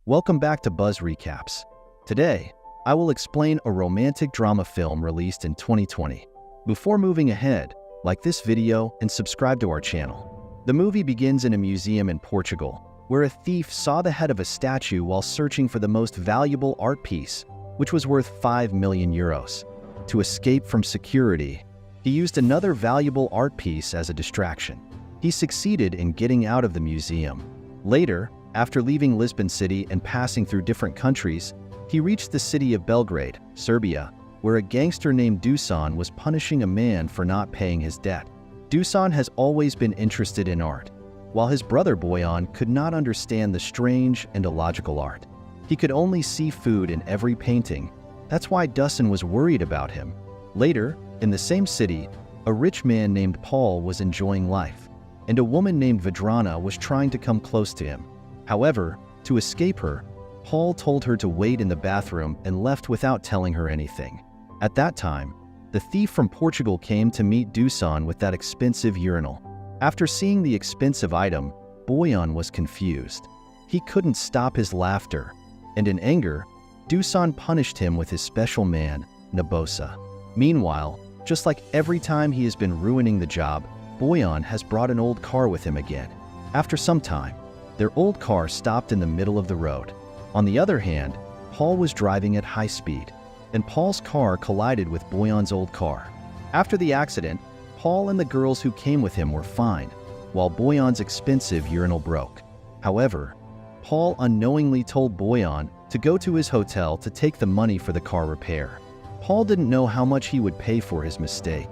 Welcome back to Buzz Recaps. Today, I will explain a romantic drama film released in 2020. Before moving ahead, like this video and subscribe to our channel. The movie begins in a museum in Portugal, where a thief saw the head of a statue while searching for the most valuable art piece, which was worth 5 million euros. To escape from security, he used another valuable art piece as a distraction. He succeeded in getting out of the museum. Later, after leaving Lisbon City and passing through different countries, he reached the city of Belgrade, Serbia, where a gangster named Dusan was punishing a man for not paying his debt. Dusan has always been interested in art, while his brother Bojan could not understand the strange and illogical art. He could only see food in every painting. That's why Dusan was worried about him. Later, in the same city, a rich man named Paul was enjoying life, and a woman named Vedrana was trying to come close to him. However, to escape her, Paul told her to wait in the bathroom and left without telling her anything. At that time, the thief from Portugal came to meet Dusan with that expensive urinal. After seeing the expensive item, Bojan was confused. He couldn't stop his laughter, and in anger, Dusan punished him with his special man, Nabosa. Meanwhile, just like every time he has been ruining the job, Bojan has brought an old car with him again. After some time, their old car stopped in the middle of the road. On the other hand, Paul was driving at high speed, and Paul's car collided with Bojan's old car. After the accident, Paul and the girls who came with him were fine, while Bojan's expensive urinal broke. However, Paul unknowingly told Bojan to go to his hotel to take the money for the car repair. Paul didn't know how much he would pay for his mistake.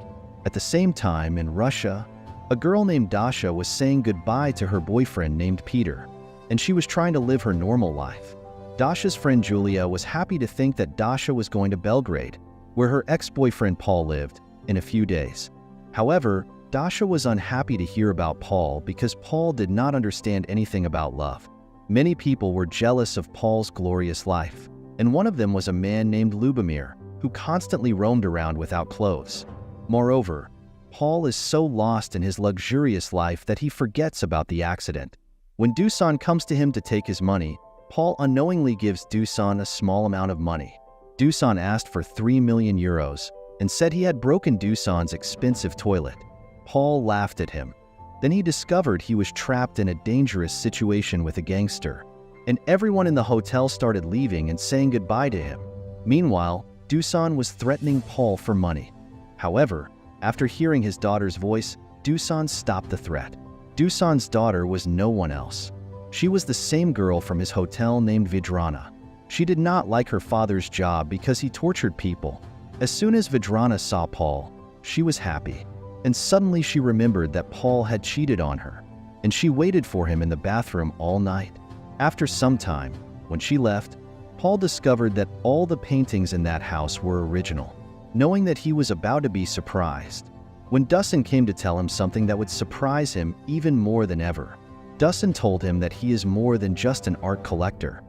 At the same time, in Russia, a girl named Dasha was saying goodbye to her boyfriend named Peter, and she was trying to live her normal life. Dasha's friend Julia was happy to think that Dasha was going to Belgrade, where her ex-boyfriend Paul lived, in a few days. However, Dasha was unhappy to hear about Paul because Paul did not understand anything about love. Many people were jealous of Paul's glorious life, and one of them was a man named Lubomir, who constantly roamed around without clothes. Moreover, Paul is so lost in his luxurious life that he forgets about the accident. When Dusan comes to him to take his money, Paul unknowingly gives Dusan a small amount of money. Dusan asked for 3 million euros and said he had broken Dusan's expensive toilet. Paul laughed at him. Then he discovered he was trapped in a dangerous situation with a gangster, and everyone in the hotel started leaving and saying goodbye to him. Meanwhile, Dusan was threatening Paul for money. However, after hearing his daughter's voice, Dusan stopped the threat. Dusan's daughter was no one else. She was the same girl from his hotel named Vedrana. She did not like her father's job because he tortured people. As soon as Vedrana saw Paul, she was happy, and suddenly she remembered that Paul had cheated on her, and she waited for him in the bathroom all night. After some time, when she left, Paul discovered that all the paintings in that house were original, knowing that he was about to be surprised. When Dusan came to tell him something that would surprise him even more than ever, Dusan told him that he is more than just an art collector.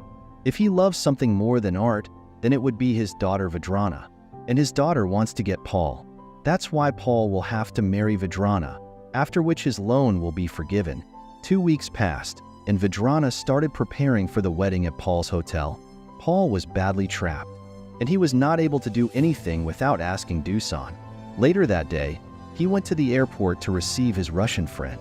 If he loves something more than art, then it would be his daughter Vedrana, and his daughter wants to get Paul. That's why Paul will have to marry Vedrana, after which his loan will be forgiven. 2 weeks passed, and Vedrana started preparing for the wedding at Paul's hotel. Paul was badly trapped, and he was not able to do anything without asking Dusan. Later that day, he went to the airport to receive his Russian friend.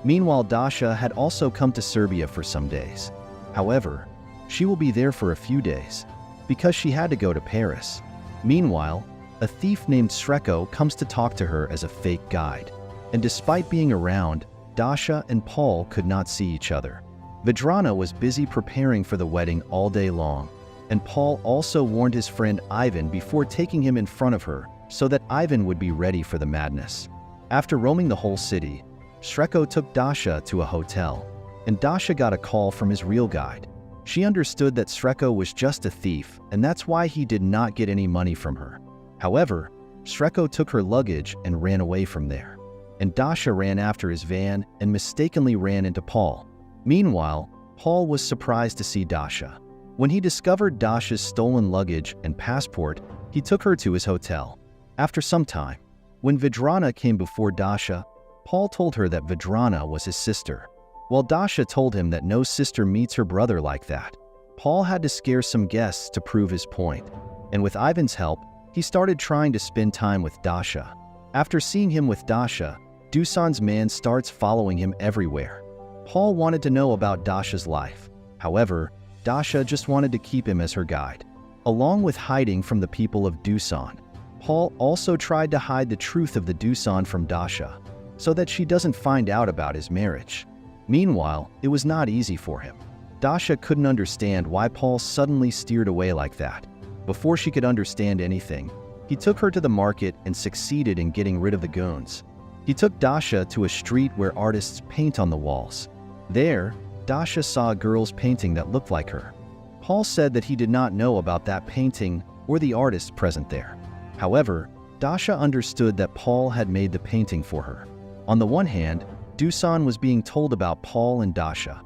Meanwhile, Dasha had also come to Serbia for some days. However, she will be there for a few days, because she had to go to Paris. Meanwhile, a thief named Sreko comes to talk to her as a fake guide, and despite being around, Dasha and Paul could not see each other. Vedrana was busy preparing for the wedding all day long, and Paul also warned his friend Ivan before taking him in front of her so that Ivan would be ready for the madness. After roaming the whole city, Sreko took Dasha to a hotel, and Dasha got a call from his real guide. She understood that Sreko was just a thief, and that's why he did not get any money from her. However, Sreko took her luggage and ran away from there, and Dasha ran after his van and mistakenly ran into Paul. Meanwhile, Paul was surprised to see Dasha. When he discovered Dasha's stolen luggage and passport, he took her to his hotel. After some time, when Vedrana came before Dasha, Paul told her that Vedrana was his sister, while Dasha told him that no sister meets her brother like that. Paul had to scare some guests to prove his point, and with Ivan's help, he started trying to spend time with Dasha. After seeing him with Dasha, Dusan's man starts following him everywhere. Paul wanted to know about Dasha's life. However, Dasha just wanted to keep him as her guide. Along with hiding from the people of Dusan, Paul also tried to hide the truth of the Dusan from Dasha, so that she doesn't find out about his marriage. Meanwhile, it was not easy for him. Dasha couldn't understand why Paul suddenly steered away like that. Before she could understand anything, he took her to the market and succeeded in getting rid of the goons. He took Dasha to a street where artists paint on the walls. There, Dasha saw a girl's painting that looked like her. Paul said that he did not know about that painting or the artist present there. However, Dasha understood that Paul had made the painting for her. On the one hand, Dusan was being told about Paul and Dasha.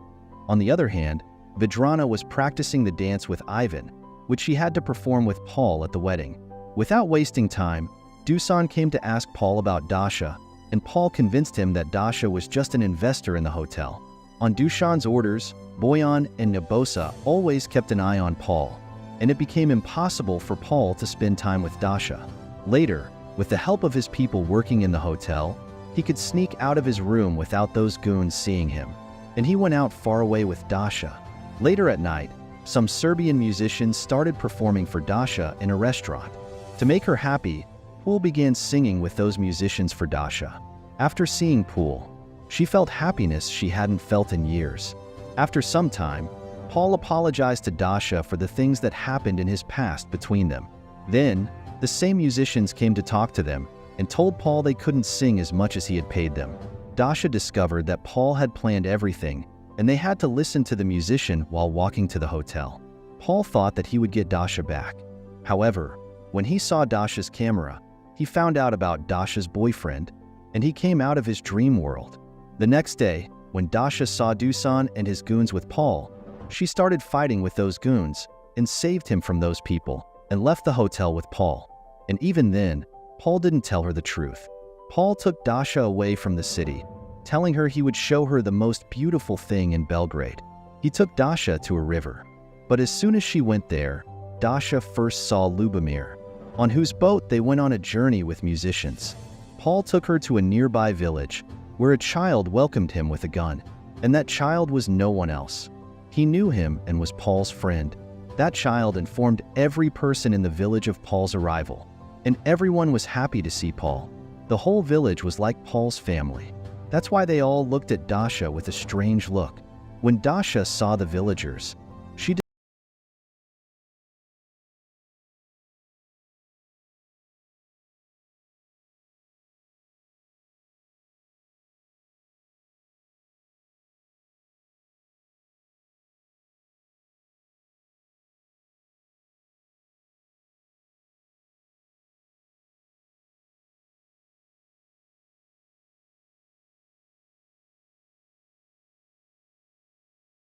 On the other hand, Vidrana was practicing the dance with Ivan, which she had to perform with Paul at the wedding. Without wasting time, Dusan came to ask Paul about Dasha, and Paul convinced him that Dasha was just an investor in the hotel. On Dusan's orders, Boyan and Nabosa always kept an eye on Paul, and it became impossible for Paul to spend time with Dasha. Later, with the help of his people working in the hotel, he could sneak out of his room without those goons seeing him, and he went out far away with Dasha. Later at night, some Serbian musicians started performing for Dasha in a restaurant. To make her happy, Pool began singing with those musicians for Dasha. After seeing Pool, she felt happiness she hadn't felt in years. After some time, Paul apologized to Dasha for the things that happened in his past between them. Then, the same musicians came to talk to them and told Paul they couldn't sing as much as he had paid them. Dasha discovered that Paul had planned everything, and they had to listen to the musician while walking to the hotel. Paul thought that he would get Dasha back. However, when he saw Dasha's camera, he found out about Dasha's boyfriend, and he came out of his dream world. The next day, when Dasha saw Dusan and his goons with Paul, she started fighting with those goons and saved him from those people and left the hotel with Paul. And even then, Paul didn't tell her the truth. Paul took Dasha away from the city, telling her he would show her the most beautiful thing in Belgrade. He took Dasha to a river. But as soon as she went there, Dasha first saw Lubomir, on whose boat they went on a journey with musicians. Paul took her to a nearby village where a child welcomed him with a gun, and that child was no one else. He knew him and was Paul's friend. That child informed every person in the village of Paul's arrival, and everyone was happy to see Paul. The whole village was like Paul's family. That's why they all looked at Dasha with a strange look. When Dasha saw the villagers,